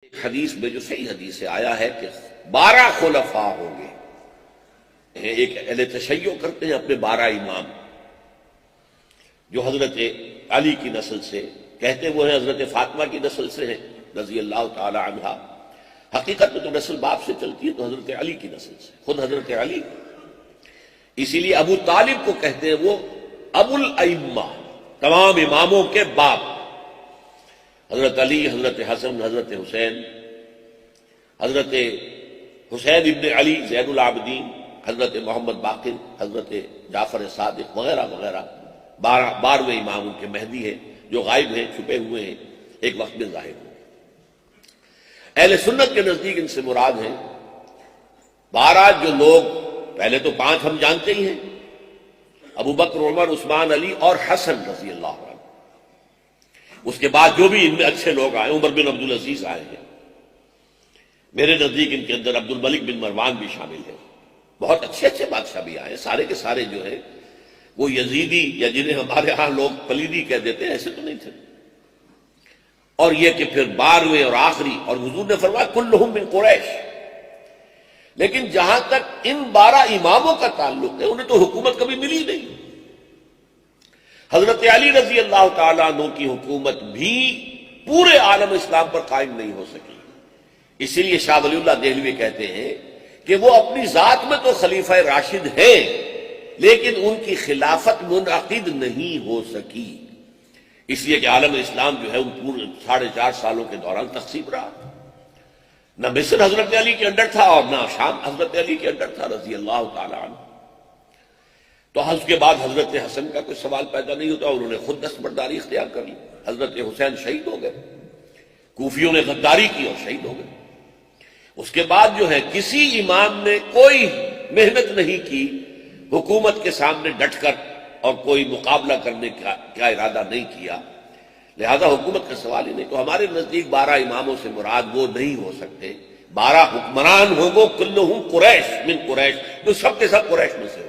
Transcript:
ایک حدیث میں جو صحیح حدیث سے آیا ہے کہ 12 خلفاء ہوں گے. ایک اہل تشیع کرتے ہیں اپنے 12 امام جو حضرت علی کی نسل سے کہتے وہ ہیں، حضرت فاطمہ کی نسل سے ہیں رضی اللہ تعالی عنہا. حقیقت میں تو نسل باپ سے چلتی ہے، تو حضرت علی کی نسل سے، خود حضرت علی. اسی لیے ابو طالب کو کہتے ہیں وہ ابو الائمہ، تمام اماموں کے باپ. حضرت علی، حضرت حسن، حضرت حسین، حضرت حسین ابن علی زین العابدین، حضرت محمد باقر، حضرت جعفر صادق وغیرہ وغیرہ 12ویں امام ان کے مہدی ہیں جو غائب ہیں، چھپے ہوئے ہیں، ایک وقت میں ظاہر ہوں. اہل سنت کے نزدیک ان سے مراد ہیں 12 جو لوگ، پہلے تو 5 ہم جانتے ہی ہیں، ابو بکر، عمر، عثمان، علی اور حسن رضی اللہ عنہ. اس کے بعد جو بھی ان میں اچھے لوگ آئے، عمر بن عبدالعزیز آئے ہیں. میرے نزدیک ان کے اندر عبد الملک بن مروان بھی شامل ہیں. بہت اچھے اچھے بادشاہ بھی آئے، سارے کے سارے جو ہیں وہ یزیدی یا جنہیں ہمارے ہاں لوگ پلیدی کہہ دیتے ہیں ایسے تو نہیں تھے. اور یہ کہ پھر 12ویں اور آخری، اور حضور نے فرمایا کلہم من قریش. لیکن جہاں تک ان 12 اماموں کا تعلق ہے، انہیں تو حکومت کبھی ملی نہیں. حضرت علی رضی اللہ تعالیٰ عنہ کی حکومت بھی پورے عالم اسلام پر قائم نہیں ہو سکی. اسی لیے شاہ ولی اللہ دہلوی کہتے ہیں کہ وہ اپنی ذات میں تو خلیفہ راشد ہیں، لیکن ان کی خلافت منعقد نہیں ہو سکی، اس لیے کہ عالم اسلام جو ہے ان پورے 4.5 سالوں کے دوران تقسیم رہا. نہ مصر حضرت علی کے انڈر تھا اور نہ شام حضرت علی کے انڈر تھا رضی اللہ تعالیٰ عنہ. تو اس کے بعد حضرت حسن کا کوئی سوال پیدا نہیں ہوتا، انہوں نے خود دستبرداری اختیار کر لی. حضرت حسین شہید ہو گئے، کوفیوں نے غداری کی اور شہید ہو گئے. اس کے بعد جو ہے کسی امام نے کوئی محنت نہیں کی حکومت کے سامنے ڈٹ کر اور کوئی مقابلہ کرنے کا ارادہ نہیں کیا، لہذا حکومت کا سوال ہی نہیں. تو ہمارے نزدیک 12 اماموں سے مراد وہ نہیں ہو سکتے. 12 حکمران ہوں گے، کلہم قریش من قریش، تو سب کے سب قریش میں سے ہوں.